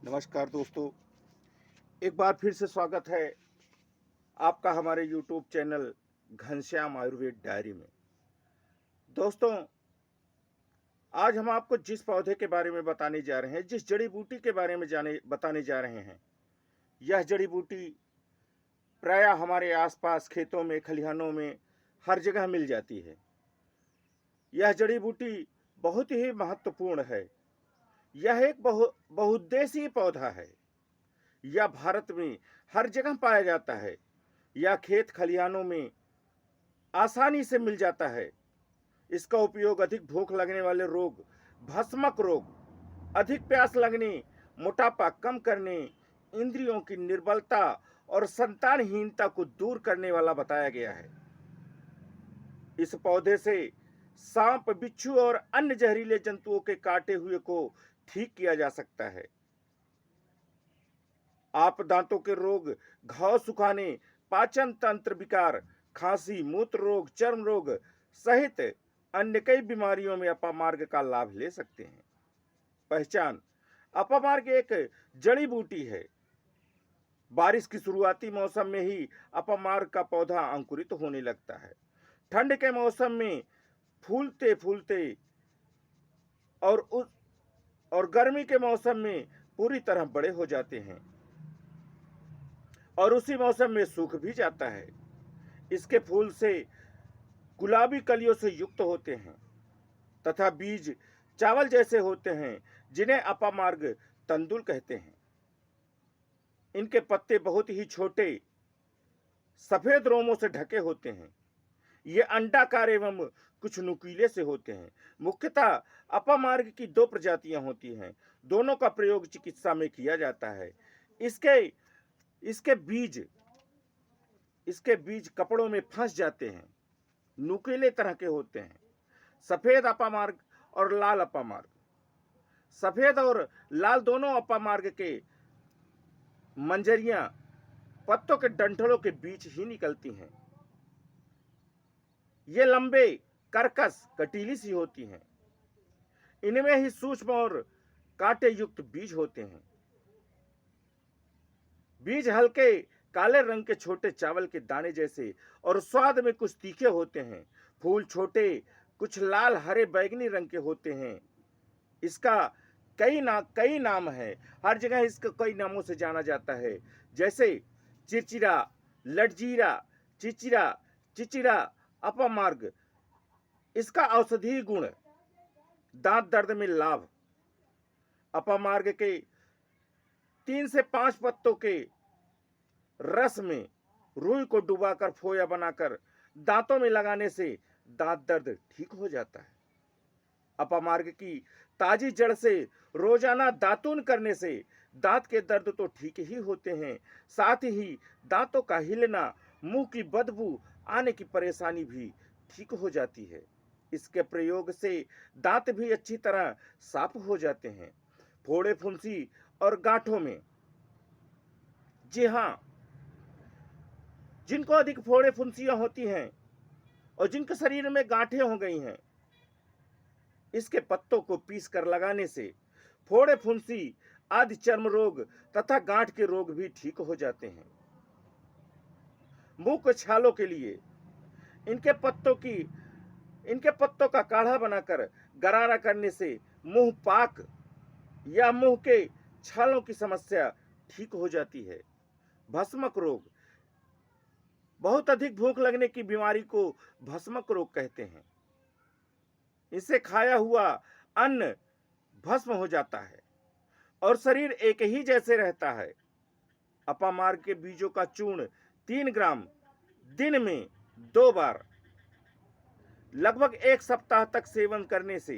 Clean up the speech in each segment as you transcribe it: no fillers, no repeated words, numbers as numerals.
नमस्कार दोस्तों, एक बार फिर से स्वागत है आपका हमारे YouTube channel Ghanshyam Ayurveda diary में। दोस्तों, आज हम आपको जिस पौधे के बारे में बताने जा रहे हैं, जिस जड़ी बूटी के बारे में जाने बताने जा रहे हैं, यह जड़ी बूटी प्रायः हमारे आसपास खेतों में, खलिहानों में हर जगह मिल जाती है। यह जड़ी बूटी बहुत ही महत्वपूर्ण है। यह एक बहुउद्देशीय पौधा है। यह भारत में हर जगह पाया जाता है। यह खेत खलिहानों में आसानी से मिल जाता है। इसका उपयोग अधिक भूख लगने वाले रोग, भस्मक रोग, अधिक प्यास लगने, मोटापा कम करने, इंद्रियों की निर्बलता और संतानहीनता को दूर करने वाला बताया गया है। इस पौधे से सांप, बिच्छू और अन्य जहरीले जंतुओं के काटे हुए को ठीक किया जा सकता है। आप दांतों के रोग, घाव सुखाने, पाचन तंत्र विकार, खांसी, मूत्र रोग, चर्म रोग सहित अन्य कई बीमारियों में अपामार्ग का लाभ ले सकते हैं। पहचान: अपामार्ग एक जड़ी बूटी है। बारिश की शुरुआती मौसम में ही अपामार्ग का पौधा अंकुरित होने लगता है। ठंड के मौसम में फूलते फूलते और उस और गर्मी के मौसम में पूरी तरह बड़े हो जाते हैं और उसी मौसम में सूख भी जाता है। इसके फूल से गुलाबी कलियों से युक्त होते हैं तथा बीज चावल जैसे होते हैं, जिन्हें अपामार्ग तंदुल कहते हैं। इनके पत्ते बहुत ही छोटे, सफेद रोमों से ढके होते हैं। ये अंडाकार एवं कुछ नुकीले से होते हैं। मुख्यतः अपामार्ग की दो प्रजातियां होती हैं। दोनों का प्रयोग चिकित्सा में किया जाता है। इसके इसके बीज इसके बीज कपड़ों में फंस जाते हैं, नुकीले तरह के होते हैं। सफेद अपामार्ग और लाल अपामार्ग। सफेद और लाल दोनों अपामार्ग के मंजरियां पत्तों के डंठलों के बीच ही निकलती हैं। ये लंबे, कर्कश, कटीली सी होती हैं। इनमें ही सूक्ष्म और कांटे युक्त बीज होते हैं। बीज हल्के काले रंग के छोटे चावल के दाने जैसे और स्वाद में कुछ तीखे होते हैं। फूल छोटे, कुछ लाल, हरे, बैंगनी रंग के होते हैं। इसका कई नाम है। हर जगह इसको कई नामों से जाना जाता है, जैसे चिरचिरा, लटजीरा, चिचिरा, चिचिरा, अपामार्ग। इसका औषधीय गुण: दांत दर्द में लाभ। अपामार्ग के 3 से 5 पत्तों के रस में रुई को डुबाकर फोया बनाकर दांतों में लगाने से दांत दर्द ठीक हो जाता है। अपामार्ग की ताजी जड़ से रोजाना दातून करने से दांत के दर्द तो ठीक ही होते हैं, साथ ही दांतों का हिलना, मुंह की बदबू आने की परेशानी भी ठीक हो जाती है। इसके प्रयोग से दांत भी अच्छी तरह साफ हो जाते हैं। फोड़े, फुंसी और गांठों में, जी हाँ, जिनको अधिक फोड़े फुंसियां होती हैं और जिनके शरीर में गांठें हो गई हैं, इसके पत्तों को पीस कर लगाने से फोड़े, फुंसी आदि चर्म रोग तथा गांठ के रोग भी ठीक हो जाते हैं। मुंह के छालों के लिए इनके पत्तों का काढ़ा बनाकर गरारा करने से मुंह पाक या मुंह के छालों की समस्या ठीक हो जाती है। भस्मक रोग: बहुत अधिक भूख लगने की बीमारी को भस्मक रोग कहते हैं। इसे खाया हुआ अन्न भस्म हो जाता है और शरीर एक ही जैसे रहता है। अपामार्ग के बीजों का चूर्ण 3 ग्राम दिन में 2 बार लगभग 1 सप्ताह तक सेवन करने से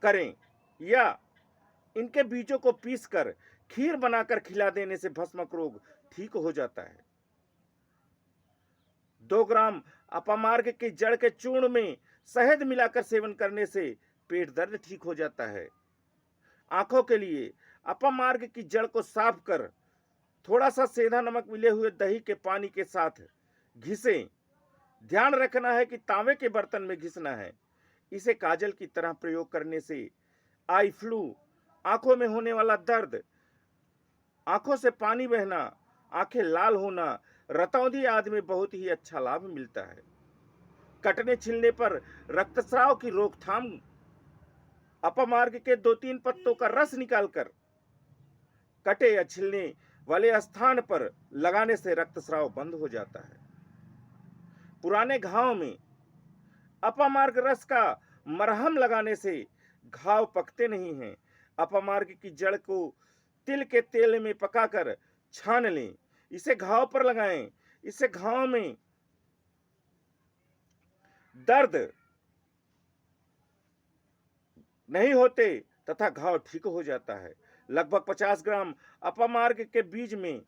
करें, या इनके बीजों को पीसकर खीर बनाकर खिला देने से भस्मक रोग ठीक हो जाता है। 2 ग्राम अपामार्ग की जड़ के चूर्ण में शहद मिलाकर सेवन करने से पेट दर्द ठीक हो जाता है। आंखों के लिए अपामार्ग की जड़ को साफ कर थोड़ा सा सेंधा नमक मिले हुए दही के पानी के साथ घिसें। ध्यान रखना है कि तांबे के बर्तन में घिसना है। इसे काजल की तरह प्रयोग करने से आई फ्लू, आंखों में होने वाला दर्द, आंखों से पानी बहना, आंखें लाल होना, रतौंधी आदि में बहुत ही अच्छा लाभ मिलता है। कटने छिलने पर रक्तस्राव की रोकथाम, अपमार्ग के 2-3 पत्तों का रस निकालकर कटे या छिलने वाले स्थान पर लगाने से रक्तस्राव बंद हो जाता है। पुराने घाव में अपमार्ग रस का मरहम लगाने से घाव पकते नहीं हैं। अपमार्ग की जड़ को तिल के तेल में पकाकर छान लें, इसे घाव पर लगाएं। इससे घाव में दर्द नहीं होते तथा घाव ठीक हो जाता है। लगभग 50 ग्राम अपमार्ग के बीज में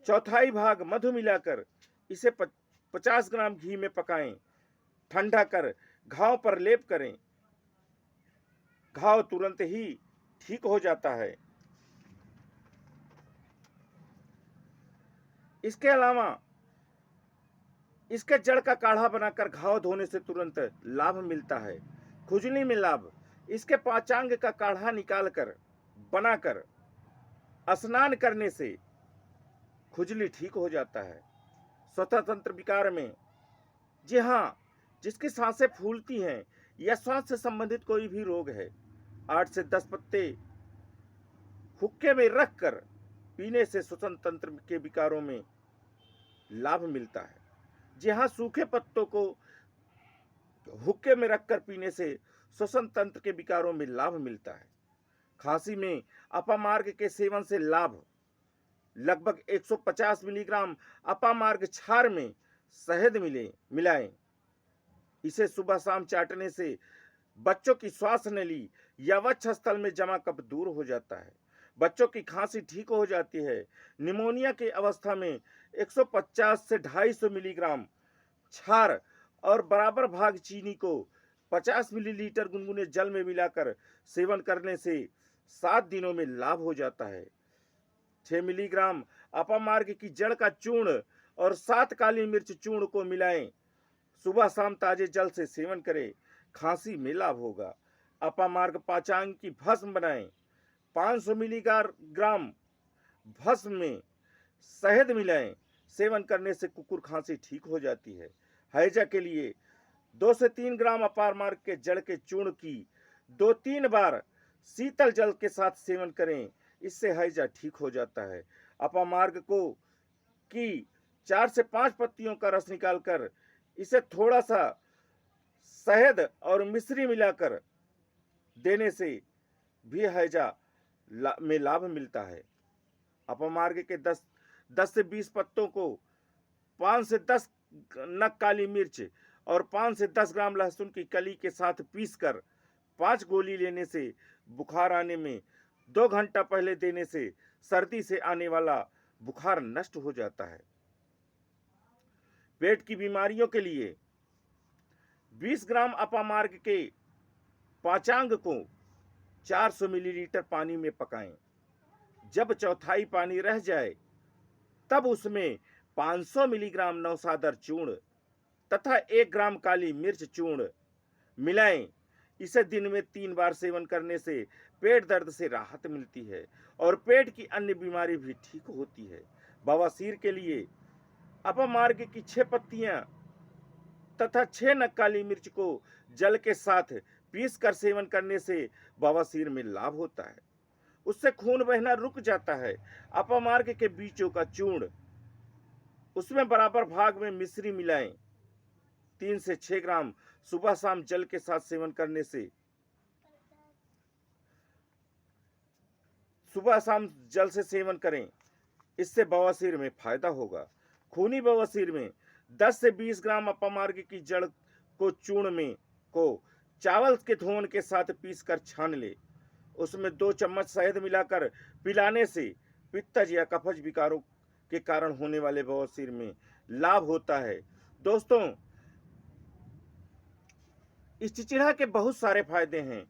चौथाई भाग मधु मिलाकर इसे 50 ग्राम घी में पकाएं, ठंडा कर घाव पर लेप करें, घाव तुरंत ही ठीक हो जाता है। इसके अलावा इसके जड़ का काढ़ा बनाकर घाव धोने से तुरंत लाभ मिलता है। खुजली में लाभ, इसके पाचांग का काढ़ा निकालकर बनाकर स्नान करने से खुजली ठीक हो जाता है। स्वतंत्र विकार में, जी हाँ, जिसकी सांसें फूलती हैं या श्वास से संबंधित कोई भी रोग है, 8 से 10 पत्ते हुक्के में रखकर पीने से श्वसन तंत्र के विकारों में लाभ मिलता है। जी हाँ, सूखे पत्तों को हुक्के में रखकर पीने से श्वसन तंत्र के विकारों में लाभ मिलता है। खांसी में अपामार्ग के सेवन से लाभ, लगभग 150 मिलीग्राम अपामार्ग क्षार में शहद मिलाएं। इसे सुबह शाम चाटने से बच्चों की श्वास नली या वक्षस्थल में जमा कफ दूर हो जाता है। बच्चों की खांसी ठीक हो जाती है। निमोनिया की अवस्था में 150 से 250 मिलीग्राम क्षार और बराबर भाग चीनी को 50 मिलीलीटर गुनगुने जल में मिलाकर सेवन करने से 7 दिनों में लाभ हो जाता है। 6 मिलीग्राम अपामार्ग की जड़ का चूर्ण और 7 काली मिर्च चूर्ण को मिलाएं, सुबह शाम ताजे जल से सेवन करें, खांसी में लाभ होगा। अपामार्ग पाचांग की भस्म बनाएं, 500 मिलीग्राम भस्म में शहद मिलाएं, सेवन करने से कुकुर खांसी ठीक हो जाती है। हैजा के लिए 2 से 3 ग्राम अपामार्ग के जड़ के चूर्ण की 2-3 बार शीतल जल के साथ सेवन करें, इससे हैजा ठीक हो जाता है। अपामार्ग को की 4 से 5 पत्तियों का रस निकालकर इसे थोड़ा सा शहद और मिश्री मिलाकर देने से भी हैजा में लाभ मिलता है। अपमार्ग के 10 से 20 पत्तों को 5 से 10 नग काली मिर्च और 5 से 10 ग्राम लहसुन की कली के साथ पीसकर 5 गोली लेने से बुखार आने में 2 घंटा पहले देने से सर्दी से आने वाला बुखार नष्ट हो जाता है। पेट की बीमारियों के लिए 20 ग्राम अपामार्ग के पाचांग को 400 मिलीलीटर पानी में पकाएं। जब चौथाई पानी रह जाए तब उसमें 500 मिलीग्राम नौसादर चूर्ण तथा 1 ग्राम काली मिर्च चूर्ण मिलाएं। इसे दिन में 3 बार सेवन करने से पेट दर्द से राहत मिलती है और पेट की अन्य बीमारी भी ठीक होती है। बवासीर के लिए अपमार्ग की 6 पत्तियां तथा 6 नग काली मिर्च को जल के साथ पीस कर सेवन करने से बवासीर में लाभ होता है, उससे खून बहना रुक जाता है। अपमार्ग के बीजों का चूर्ण, उसमें बराबर भाग में मिश्री मिलाएं, 3 से 6 ग्राम सुबह शाम जल के साथ सेवन करने से सुबह शाम जल से सेवन करें, इससे बवासीर में फायदा होगा। खूनी बवासीर में 10 से 20 ग्राम अपमार्ग की जड़ को चूर्ण में को चावल के धोन के साथ पीसकर छान ले, उसमें 2 चम्मच शहद मिलाकर पिलाने से पित्तज या कफज विकारों के कारण होने वाले बवासीर में लाभ होता है। दोस्तों, इस चिचिड़ा के बहुत सारे फायदे हैं,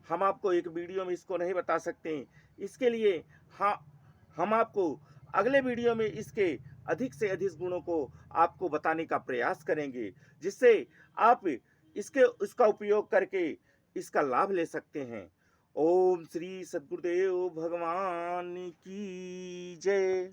हम आपको एक वीडियो में इसको नहीं बता सकते। इसके लिए हम आपको अगले वीडियो में इसके अधिक से अधिक गुणों को आपको बताने का प्रयास करेंगे, जिससे आप इसका उपयोग करके इसका लाभ ले सकते हैं। ओम श्री सद्गुरुदेव भगवान की जय।